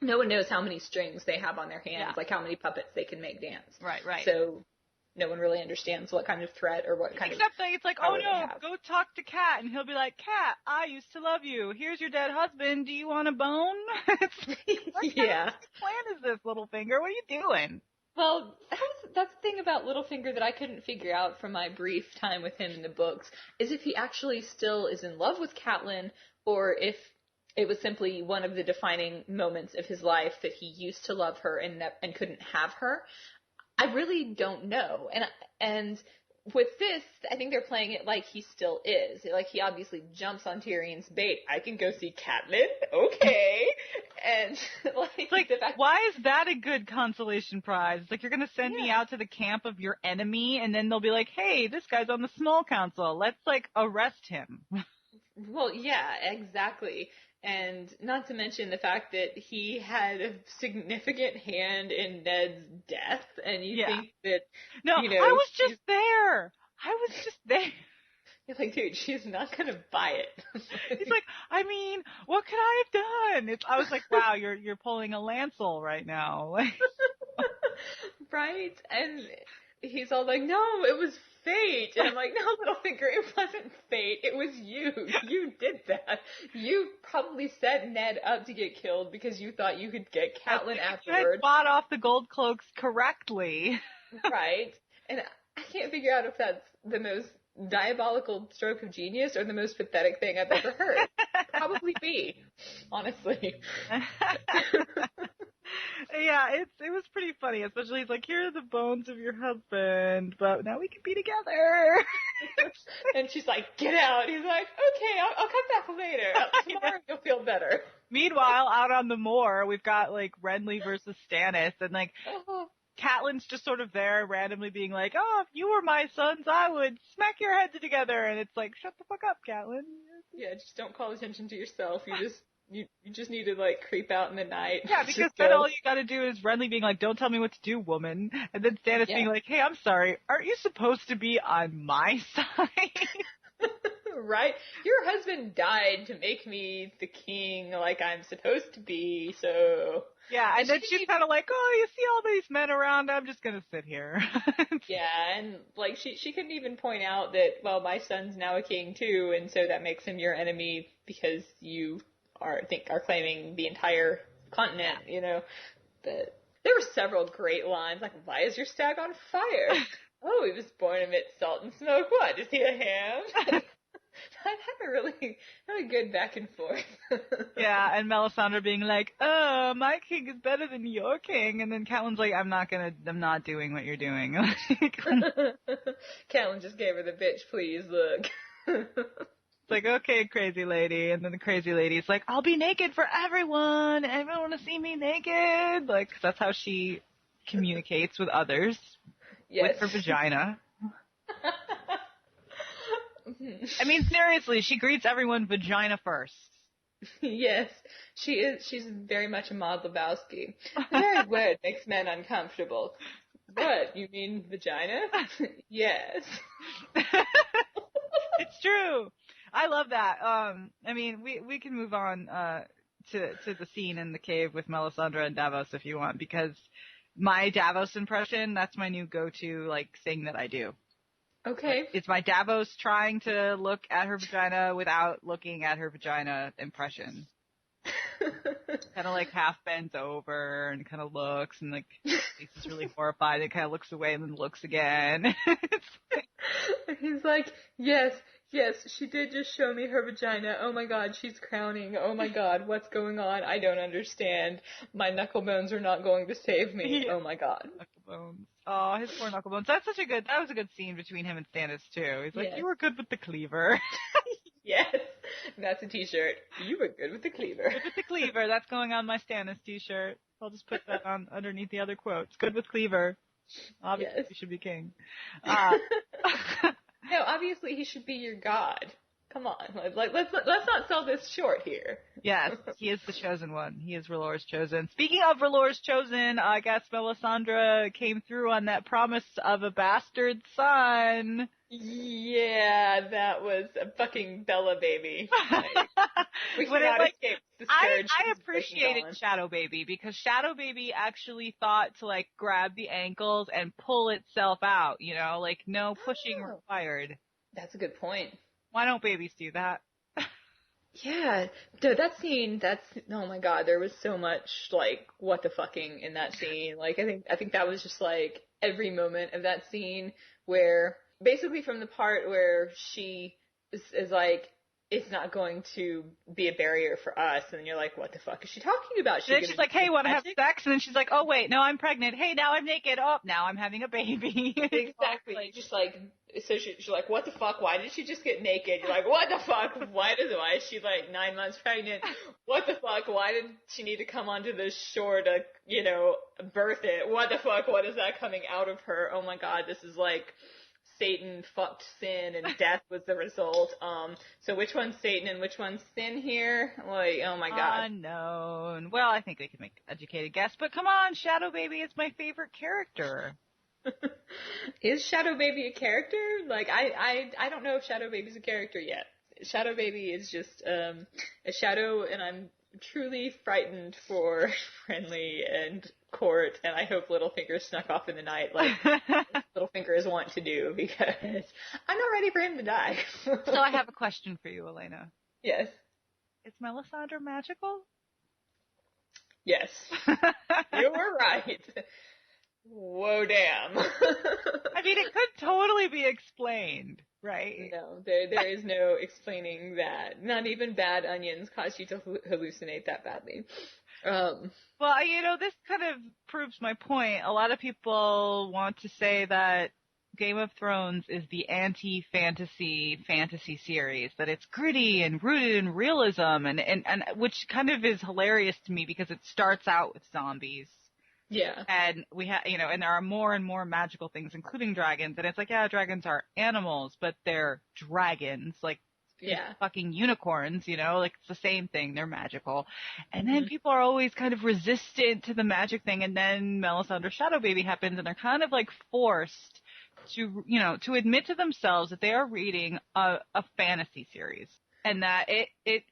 No one knows how many strings they have on their hands, like how many puppets they can make dance. Right. So no one really understands what kind of threat or what kind of... Except that it's like, oh no, go talk to Cat, and he'll be like, Cat, I used to love you. Here's your dead husband. Do you want a bone? What kind of plan is this, Littlefinger? What are you doing? Well, that's the thing about Littlefinger that I couldn't figure out from my brief time with him in the books, is if he actually still is in love with Catelyn, or if it was simply one of the defining moments of his life that he used to love her and couldn't have her. I really don't know. And with this, I think they're playing it like he still is. Like, he obviously jumps on Tyrion's bait. I can go see Catelyn? Okay. And, like the fact, why is that a good consolation prize? It's like, you're going to send me out to the camp of your enemy, and then they'll be like, hey, this guy's on the small council. Let's, arrest him. Well, yeah, exactly. And not to mention the fact that he had a significant hand in Ned's death, and you Yeah. think that, No, you I know, was just there. I was just there. you're like, dude, she's not gonna buy it. He's like, I mean, what could I have done? I was like, wow, you're pulling a Lancel right now. Like, Right? And he's all like, no, it was fate. And I'm like, no, Littlefinger, it wasn't fate. It was you. You did that. You probably set Ned up to get killed because you thought you could get Catelyn you had afterwards. bought off the gold cloaks correctly. Right? And I can't figure out if that's the most diabolical stroke of genius or the most pathetic thing I've ever heard. Probably B, honestly. Yeah, it was pretty funny, especially he's like, here are the bones of your husband, but now we can be together. And she's like, get out. He's like, okay, I'll come back later. Tomorrow you'll feel better. Meanwhile, out on the moor, we've got like Renly versus Stannis, and like Catelyn's just sort of there randomly being like, oh, if you were my sons, I would smack your heads together. And it's like, shut the fuck up, Catelyn. Yeah, just don't call attention to yourself. You just need to like creep out in the night. Yeah, because then all you gotta do is Renly being like, don't tell me what to do, woman. And then Stannis being like, hey, I'm sorry, aren't you supposed to be on my side? Right? Your husband died to make me the king like I'm supposed to be, so... Yeah, and then she's kind of like, oh, you see all these men around, I'm just gonna sit here. Yeah, and like she couldn't even point out that, well, my son's now a king too, and so that makes him your enemy because you are claiming the entire continent, you know. But there were several great lines, like, why is your stag on fire? Oh, he was born amid salt and smoke. What, is he a ham? I had a good back and forth. Yeah, and Melisandre being like, oh, my king is better than your king. And then Catelyn's like, I'm not doing what you're doing. Catelyn just gave her the bitch, please, look. It's like, okay, crazy lady. And then the crazy lady's like, I'll be naked for everyone. Everyone want to see me naked. Like, 'cause that's how she communicates with others. Yes. With her vagina. I mean, seriously, she greets everyone vagina first. Yes, she is. She's very much a Maud Lebowski. The very word makes men uncomfortable. What, you mean vagina? Yes. It's true. I love that. I mean, we can move on to the scene in the cave with Melisandre and Davos if you want, because my Davos impression, that's my new go-to like thing that I do. Okay. It's my Davos trying to look at her vagina without looking at her vagina impression. Kind of like half bent over and kind of looks and like is really horrified and kind of looks away and then looks again. He's like, yes, she did just show me her vagina. Oh my god, she's crowning. Oh my god, what's going on? I don't understand. My knuckle bones are not going to save me. Oh my god. Knuckle bones. Oh, his poor knuckle bones. That was a good scene between him and Stannis too. He's like, you were good with the cleaver. Yes. That's a t-shirt. You were good with the cleaver. Good with the cleaver. That's going on my Stannis t-shirt. I'll just put that on underneath the other quotes. Good with cleaver. Obviously, he should be king. No, obviously he should be your god. Come on, let's not sell this short here. Yes, he is the chosen one. He is R'hllor's chosen. Speaking of R'hllor's chosen, I guess Melisandre came through on that promise of a bastard son. Yeah, that was a fucking Bella baby. Like, we cannot escape the scourge. I appreciated Shadow Baby because Shadow Baby actually thought to like grab the ankles and pull itself out, you know, like no pushing required. That's a good point. Why don't babies do that? Yeah, that scene, oh my god, there was so much, like, what the fucking in that scene. Like, I think that was just, like, every moment of that scene where, basically from the part where she is like, it's not going to be a barrier for us, and then you're like, what the fuck is she talking about? Then she's like, hey, want to have sex? And then she's like, oh wait, no, I'm pregnant. Hey, now I'm naked. Oh, now I'm having a baby. Exactly. Like, just like, so she's like, what the fuck? Why did she just get naked? You're like, what the fuck? Why is she like 9 months pregnant? What the fuck? Why did she need to come onto the shore to, birth it? What the fuck? What is that coming out of her? Oh my god, this is like Satan fucked Sin and death was the result. So which one's Satan and which one's Sin here? Like, oh my god. Unknown. Well, I think they can make an educated guess, but come on, Shadow Baby is my favorite character. Is Shadow Baby a character? Like, I don't know if Shadow Baby's a character yet. Shadow Baby is just a shadow, and I'm truly frightened for Friendly and Court, and I hope Littlefinger snuck off in the night like Littlefinger is wont to do, because I'm not ready for him to die. So I have a question for you, Elena. Yes. Is Melisandre magical? Yes. You were right. Whoa, damn. I mean, it could totally be explained, right? No, there is no explaining that. Not even bad onions cause you to hallucinate that badly. Well, you know, this kind of proves my point. A lot of people want to say that Game of Thrones is the anti-fantasy series, that it's gritty and rooted in realism, and which kind of is hilarious to me because it starts out with zombies. Yeah. And we have, you know, and there are more and more magical things, including dragons. And it's like, yeah, dragons are animals, but they're dragons, like fucking unicorns, you know, like it's the same thing. They're magical. And then people are always kind of resistant to the magic thing. And then Melisandre Shadow Baby happens, and they're kind of like forced to, you know, to admit to themselves that they are reading a fantasy series. And that it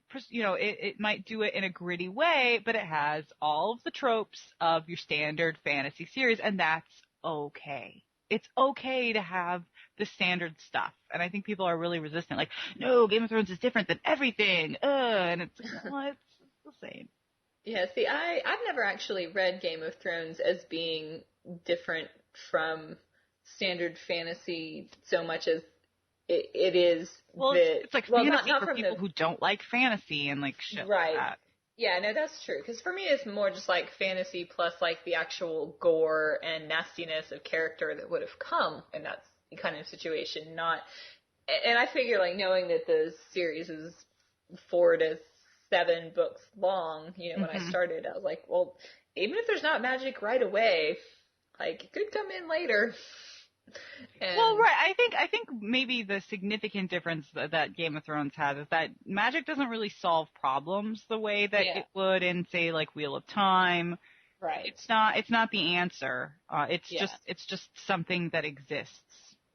might do it in a gritty way, but it has all of the tropes of your standard fantasy series, and that's okay. It's okay to have the standard stuff. And I think people are really resistant, like, no, Game of Thrones is different than everything. And it's like, well, it's the same. Yeah, see, I've never actually read Game of Thrones as being different from standard fantasy so much as it is. Well, it's like fantasy not for people who don't like fantasy and like shit right. like that. Yeah, no, that's true. Because for me, it's more just like fantasy plus like the actual gore and nastiness of character that would have come in that kind of situation. And I figure like knowing that the series is 4 to 7 books long, you know, when I started, I was like, well, even if there's not magic right away, like it could come in later. Well, right. I think maybe the significant difference that Game of Thrones has is that magic doesn't really solve problems the way that it would in, say, like Wheel of Time. Right. It's not the answer. It's just something that exists.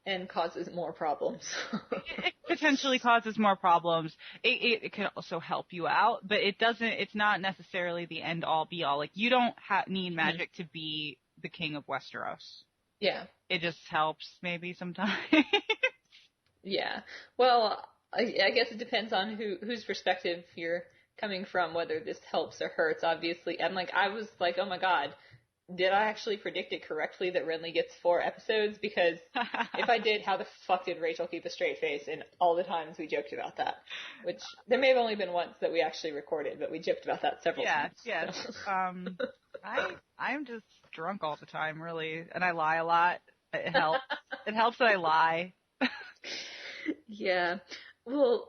And causes more problems. It potentially causes more problems. It can also help you out, but it's not necessarily the end all be all. Like, you don't need magic to be the king of Westeros. Yeah. It just helps maybe sometimes. Yeah. Well, I guess it depends on whose perspective you're coming from, whether this helps or hurts, obviously. And like, I was like, oh my god, did I actually predict it correctly that Renly gets 4 episodes? Because if I did, how the fuck did Rachel keep a straight face in all the times we joked about that? Which, there may have only been once that we actually recorded, but we joked about that several times. Yes. So. I'm just drunk all the time, really, and I lie a lot. It helps. It helps that I lie. Yeah. Well,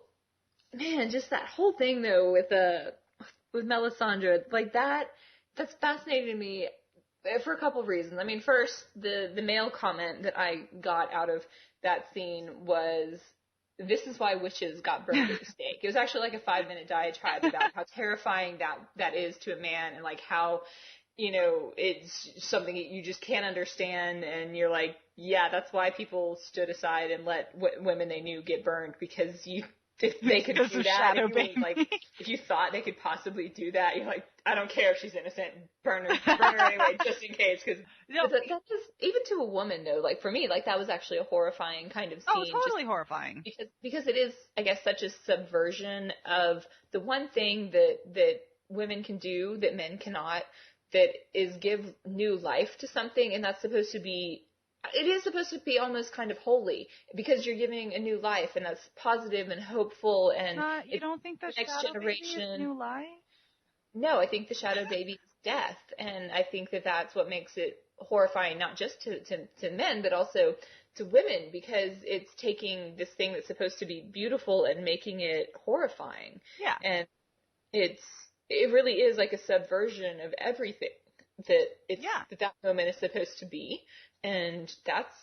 man, just that whole thing though with Melisandre, like that's fascinating to me for a couple of reasons. I mean, first, the male comment that I got out of that scene was, this is why witches got burned at the stake. It was actually like a 5-minute diatribe about how terrifying that is to a man, and like how, you know, it's something that you just can't understand, and you're like, yeah, that's why people stood aside and let women they knew get burned, because if they could do that, if you thought they could possibly do that, you're like, I don't care if she's innocent, burn her anyway, just in case, because that just, even to a woman though, like for me, like that was actually a horrifying kind of scene. Oh, totally horrifying. Because it is, I guess, such a subversion of the one thing that women can do that men cannot, that is give new life to something, and that's supposed to be, it is supposed to be almost kind of holy, because you're giving a new life, and that's positive and hopeful, and you don't think the next Shadow generation Baby is new life? No, I think the Shadow Baby is death, and I think that that's what makes it horrifying, not just to men, but also to women, because it's taking this thing that's supposed to be beautiful and making it horrifying. Yeah. And it really is like a subversion of everything that that moment is supposed to be. And that's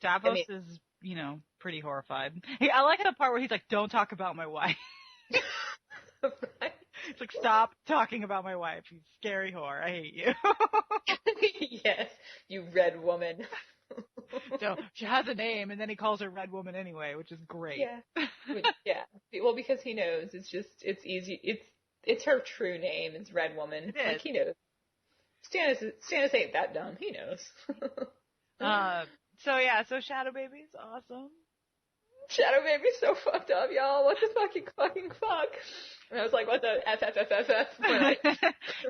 Davos is pretty horrified. Hey, I like the part where he's like, "Don't talk about my wife." Right. It's like, stop talking about my wife, you scary whore. I hate you. Yes, you red woman. So she has a name, and then he calls her Red Woman anyway, which is great. Yeah. Yeah. Well, because he knows it's easy. It's her true name. It's Red Woman. It Like, is. he knows. Stannis ain't that dumb. He knows. So Shadow Baby's awesome. Shadow Baby's so fucked up, y'all. What the fucking fuck? And I was like, what the F?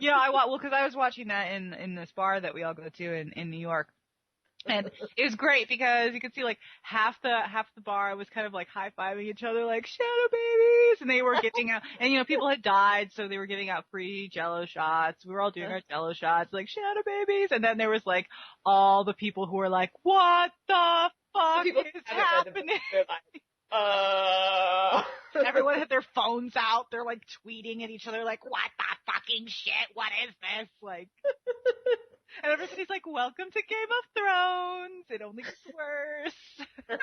Because I was watching that in this bar that we all go to in New York. And it was great because you could see like half the bar was kind of like high-fiving each other like Shadow Babies, and they were giving out, and people had died, so they were giving out free Jello shots. We were all doing our Jello shots like Shadow Babies, and then there was like all the people who were like, what the fuck is happening? Everyone had their phones out. They're like tweeting at each other like, what the fucking shit? What is this? Like. And everybody's like, welcome to Game of Thrones. It only gets worse. Yes.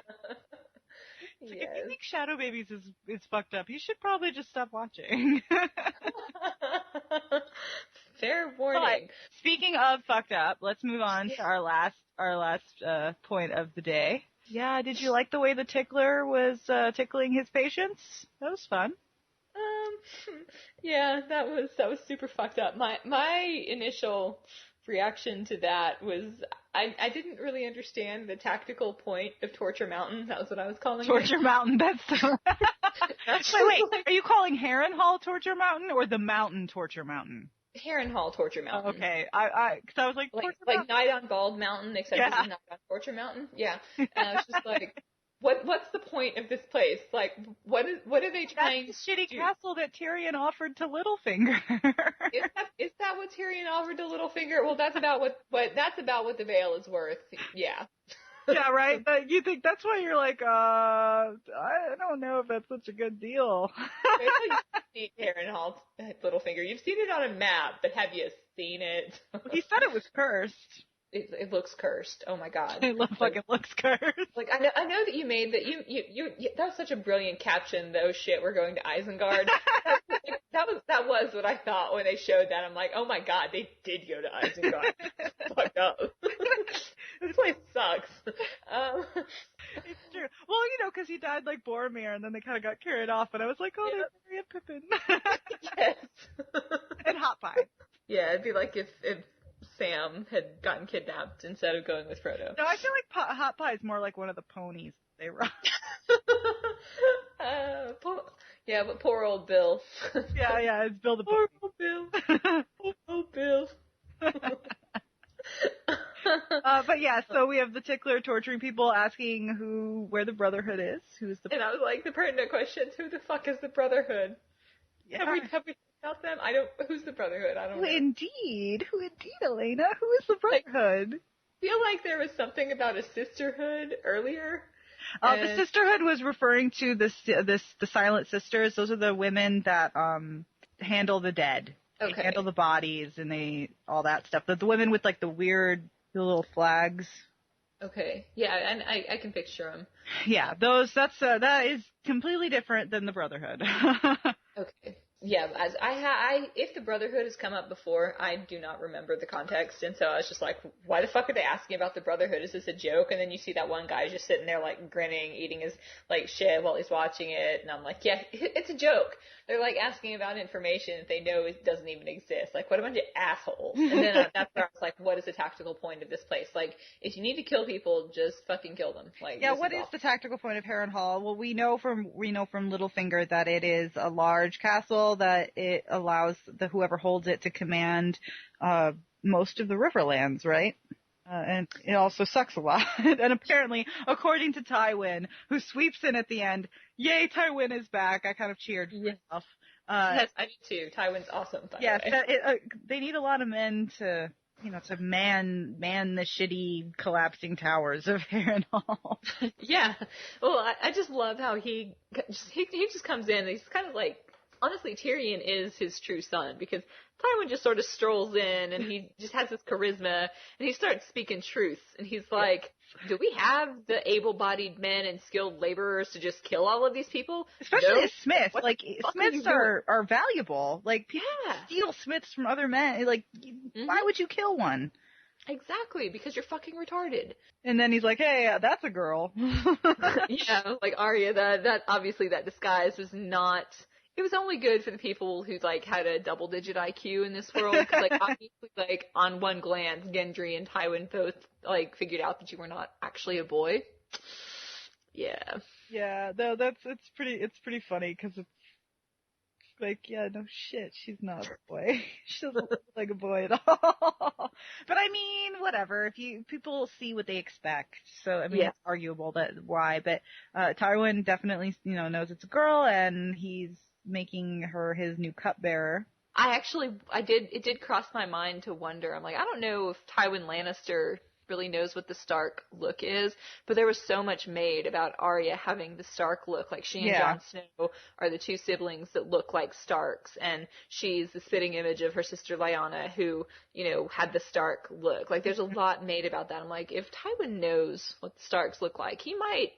If you think Shadow Babies is fucked up, you should probably just stop watching. Fair warning. But, speaking of fucked up, let's move on to our last point of the day. Yeah, did you like the way the tickler was tickling his patients? That was fun. Yeah, that was super fucked up. My initial reaction to that was I didn't really understand the tactical point of Torture Mountain. That was what I was calling Torture it. Mountain. That's wait. Are you calling Harrenhal Torture Mountain or the mountain Torture Mountain? Harrenhal Torture Mountain. Okay, because I was like Night on Bald Mountain, except this is Night on Torture Mountain. Yeah, and I was just like, what's the point of this place? Like, what are they trying? That's the shitty castle that Tyrion offered to Littlefinger. Is that what Tyrion offered to Littlefinger? Well, that's about what the Vale is worth. Yeah. Yeah, right. But you think that's why you're like, I don't know if that's such a good deal. You've seen Harrenhal, Littlefinger. You've seen it on a map, but have you seen it? He said it was cursed. It looks cursed. Oh my god. It looks like it looks cursed. Like I know that you made that you that was such a brilliant caption. Oh shit, we're going to Isengard. that was what I thought when they showed that. I'm like, oh my god, they did go to Isengard. Fuck up. This place sucks. It's true. Well, because he died like Boromir, and then they kind of got carried off, and I was like, oh, yeah. They're Pippin. Yes. And Hot Pie. Yeah, it'd be like if Sam had gotten kidnapped instead of going with Frodo. No, I feel like Hot Pie is more like one of the ponies they ride. Yeah, but poor old Bill. Yeah, it's Bill the Poor old Bill. Poor old Bill. But yeah, so we have the tickler torturing people, asking where the Brotherhood is. And I was like, the pertinent questions: who the fuck is the Brotherhood? Yeah. Have we about them? Who's the Brotherhood? I don't know. Who indeed, Elena? Who is the Brotherhood? I feel like there was something about a sisterhood earlier. The sisterhood was referring to the Silent Sisters. Those are the women that handle the dead. Okay. They handle the bodies and all that stuff. The women with like the little flags. Okay. Yeah, and I can picture them. Yeah, that is completely different than the Brotherhood. Okay. Yeah, as if the Brotherhood has come up before, I do not remember the context, and so I was just like, why the fuck are they asking about the Brotherhood? Is this a joke? And then you see that one guy just sitting there like grinning, eating his like shit while he's watching it, and I'm like, yeah, it's a joke. They're like asking about information that they know it doesn't even exist. Like, what a bunch of assholes. And then that's where I was like, what is the tactical point of this place? Like, if you need to kill people, just fucking kill them. Like, yeah, what is the tactical point of Harrenhal? Well, we know from Littlefinger that it is a large castle, that it allows whoever holds it to command most of the Riverlands, right? And it also sucks a lot. And apparently, according to Tywin, who sweeps in at the end, yay, Tywin is back. I kind of cheered myself. Yes, I do too. Tywin's awesome. Yes, they need a lot of men to man the shitty collapsing towers of Harrenhal. Yeah. Well, I just love how he just comes in and he's kind of like, honestly, Tyrion is his true son, because Tywin just sort of strolls in and he just has this charisma and he starts speaking truth and he's like, Do we have the able-bodied men and skilled laborers to just kill all of these people? Especially No. a smith. What Like, the fuck smiths are are valuable. Like, people steal smiths from other men. Like, why would you kill one? Exactly, because you're fucking retarded. And then he's like, hey, that's a girl. Yeah, like Arya, that obviously that disguise was not. It was only good for the people who like had a double-digit IQ in this world, because like obviously like on one glance, Gendry and Tywin both like figured out that you were not actually a boy. Yeah. Yeah, no, it's pretty funny because it's like, yeah, no shit, she's not a boy. She doesn't look like a boy at all. But I mean, whatever. People see what they expect, so I mean, it's arguable that why. But Tywin definitely, knows it's a girl, and he's making her his new cupbearer. It did cross my mind to wonder. I'm like, I don't know if Tywin Lannister really knows what the Stark look is, but there was so much made about Arya having the Stark look. Like, she and Jon Snow are the two siblings that look like Starks, and she's the spitting image of her sister Lyanna, who, had the Stark look. Like, there's a lot made about that. I'm like, if Tywin knows what the Starks look like, he might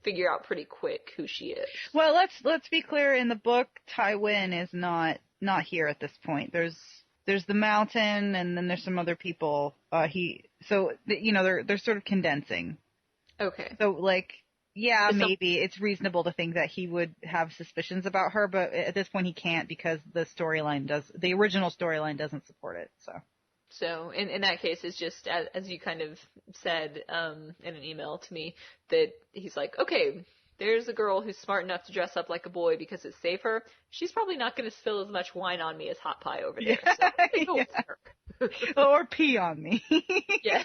figure out pretty quick who she is. Well, let's be clear. In the book, Tywin is not here at this point. There's the Mountain, and then there's some other people. They're sort of condensing. Okay. So like, maybe it's reasonable to think that he would have suspicions about her, but at this point he can't, because the original storyline doesn't support it. So in that case, it's just, as you kind of said in an email to me, that he's like, okay, there's a girl who's smart enough to dress up like a boy because it's safer. She's probably not going to spill as much wine on me as Hot Pie over there. So or pee on me.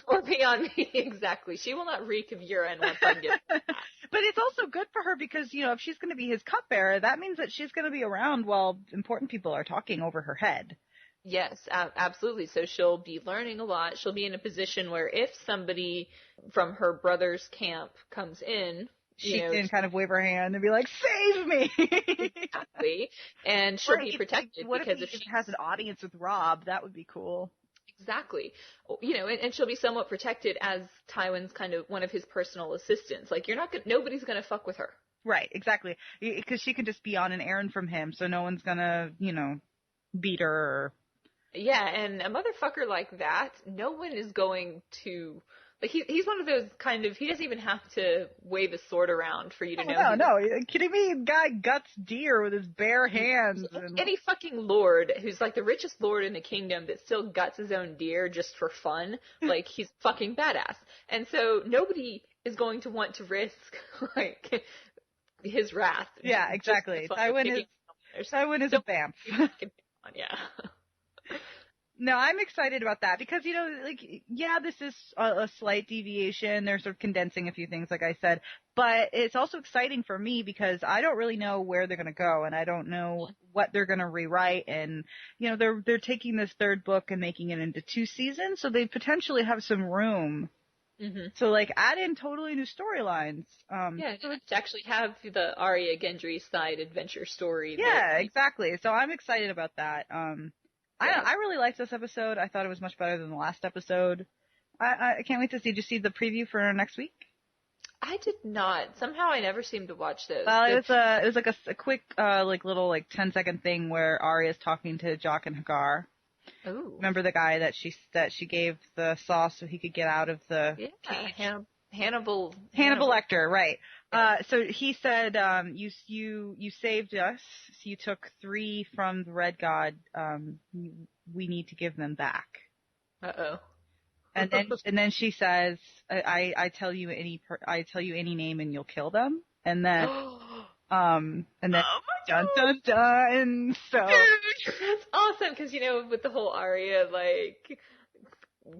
Or pee on me, exactly. She will not reek of urine once I'm getting that. But it's also good for her because, if she's going to be his cupbearer, that means that she's going to be around while important people are talking over her head. Yes, absolutely. So she'll be learning a lot. She'll be in a position where if somebody from her brother's camp comes in, she can kind of wave her hand and be like, save me! Exactly. And she'll be protected. What if she has an audience with Robb? That would be cool. Exactly. And she'll be somewhat protected as Tywin's kind of one of his personal assistants. Like, nobody's gonna fuck with her. Right, exactly. Because she can just be on an errand from him, so no one's gonna, beat her. Yeah, and a motherfucker like that, no one is going to. Like, he's one of those kind of, he doesn't even have to wave a sword around for you to know. No, are you kidding me? Guy guts deer with his bare hands. Any fucking lord who's like the richest lord in the kingdom that still guts his own deer just for fun, like, he's fucking badass. And so nobody is going to want to risk, like, his wrath. Yeah, exactly. Tywin is a vamp. Yeah. No, I'm excited about that because, this is a slight deviation. They're sort of condensing a few things, like I said, but it's also exciting for me because I don't really know where they're going to go, and I don't know what they're going to rewrite. And, they're taking this third book and making it into 2 seasons, so they potentially have some room. Mm-hmm. So, add in totally new storylines. To actually have the Arya Gendry side adventure story. Yeah, exactly. So I'm excited about that. I really liked this episode. I thought it was much better than the last episode. I can't wait to see. Did you see the preview for next week? I did not. Somehow I never seem to watch those. Well, it was like a quick little 10-second thing where Arya's talking to Jock and Hagar. Ooh. Remember the guy that she gave the sauce so he could get out of the cage? Hannibal Lecter, right. So he said, you saved us. So you took 3 from the Red God. We need to give them back. Uh-oh. And then she says, I tell you any name and you'll kill them. And then, dun dun dun. So that's awesome because with the whole Arya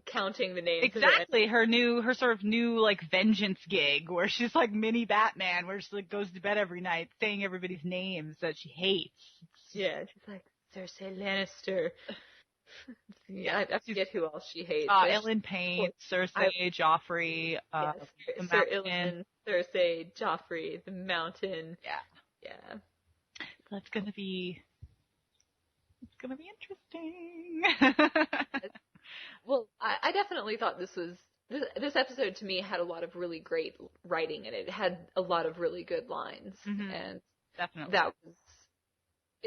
counting the names. Exactly. Her sort of new vengeance gig where she's like mini Batman, where she goes to bed every night saying everybody's names that she hates. Yeah, she's like Cersei Lannister. Yeah, I forget who else she hates. Ellen Payne, Cersei, Joffrey, Sir Ilyn, Cersei, Joffrey, the Mountain. Yeah. That's gonna be interesting. Well, I definitely thought this was this episode to me had a lot of really great writing in it. It had a lot of really good lines, and definitely that was.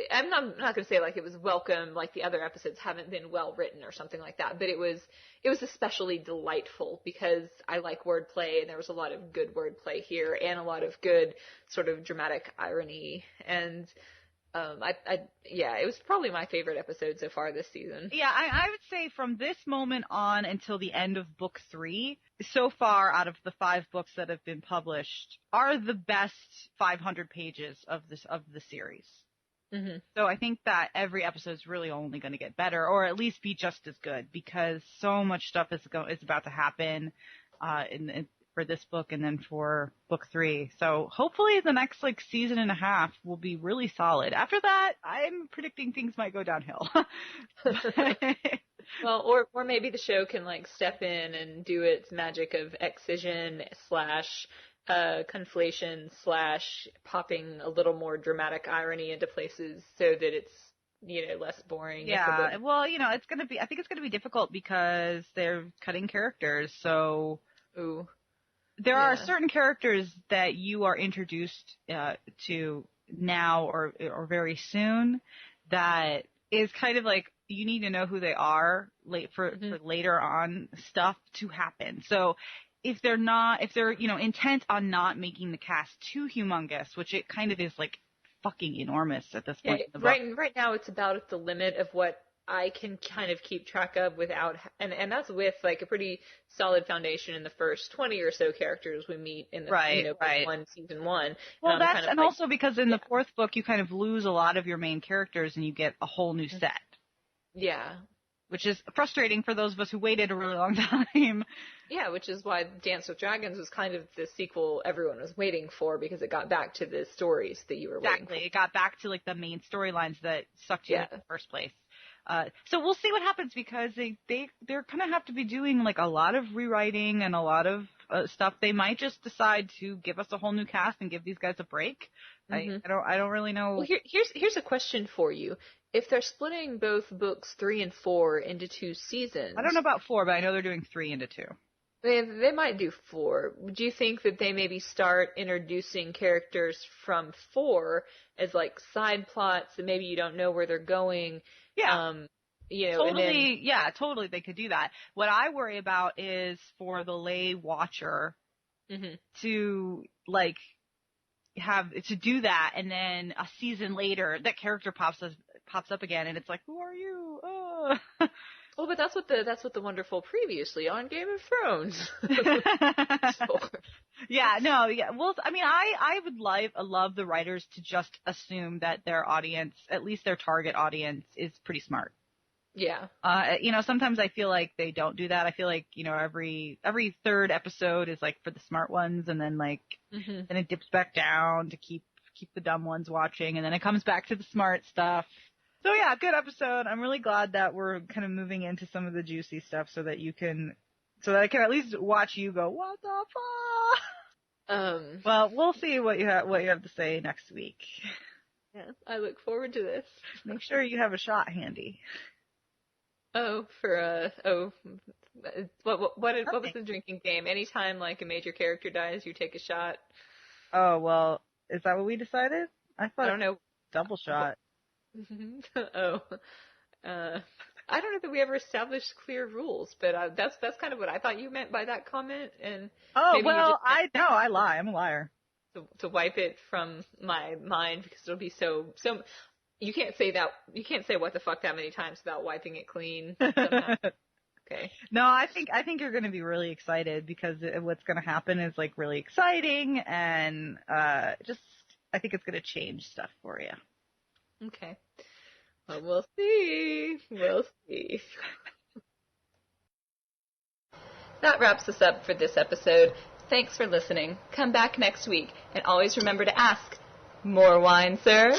I'm not going to say like it was welcome, like the other episodes haven't been well written or something like that, but it was especially delightful because I like wordplay, and there was a lot of good wordplay here and a lot of good sort of dramatic irony, and it was probably my favorite episode so far this season. Yeah, I would say from this moment on until the end of book 3, so far out of the 5 books that have been published, are the best 500 pages of the series. Mm-hmm. So I think that every episode is really only going to get better, or at least be just as good, because so much stuff is about to happen for this book and then for book 3. So hopefully the next like season and a half will be really solid. After that, I'm predicting things might go downhill. Well, or maybe the show can like step in and do its magic of excision / conflation / popping a little more dramatic irony into places so that it's, less boring. Yeah, well, I think it's gonna be difficult because they're cutting characters, so. Ooh. There are certain characters that you are introduced to now or very soon that is kind of like you need to know who they are for later on stuff to happen. So if they're intent on not making the cast too humongous, which it kind of is like fucking enormous at this point in the book. Right now it's about at the limit of what I can kind of keep track of without, and that's with like a pretty solid foundation in the first 20 or so characters we meet in the season 1. Well, that's and also because in the 4th book you kind of lose a lot of your main characters and you get a whole new set. Yeah. Which is frustrating for those of us who waited a really long time. Yeah, which is why Dance with Dragons was kind of the sequel everyone was waiting for, because it got back to the stories that you were waiting for. Exactly. It got back to like the main storylines that sucked you in the first place. So we'll see what happens, because they're going to have to be doing like a lot of rewriting and a lot of stuff. They might just decide to give us a whole new cast and give these guys a break. I don't really know. Well, here's a question for you. If they're splitting both books 3 and 4 into 2 seasons, I don't know about 4, but I know they're doing 3 into 2. They might do 4. Do you think that they maybe start introducing characters from 4 as like side plots that maybe you don't know where they're going? Yeah. Totally. Totally. They could do that. What I worry about is for the lay watcher to like to do that, and then a season later that character pops up again, and it's like, who are you? Oh. Well, but that's what the wonderful previously on Game of Thrones. Well, I mean, I would love the writers to just assume that their audience, at least their target audience, is pretty smart. Yeah. Sometimes I feel like they don't do that. I feel like, every 3rd episode is like for the smart ones, and then like then it dips back down to keep the dumb ones watching, and then it comes back to the smart stuff. So yeah, good episode. I'm really glad that we're kind of moving into some of the juicy stuff so that I can at least watch you go, what the fuck? Well, we'll see what you have to say next week. Yeah, I look forward to this. Make sure you have a shot handy. Oh, what was the drinking game? Anytime like a major character dies, you take a shot. Oh, well, is that what we decided? I don't know. Double shot. I don't know that we ever established clear rules, but that's kind of what I thought you meant by that comment. And I lie. I'm a liar. To wipe it from my mind, because it'll be so. You can't say that. You can't say what the fuck that many times without wiping it clean. Okay. No, I think you're going to be really excited, because what's going to happen is like really exciting, and I think it's going to change stuff for you. Okay. Well, we'll see. We'll see. That wraps us up for this episode. Thanks for listening. Come back next week, and always remember to ask, more wine, sir?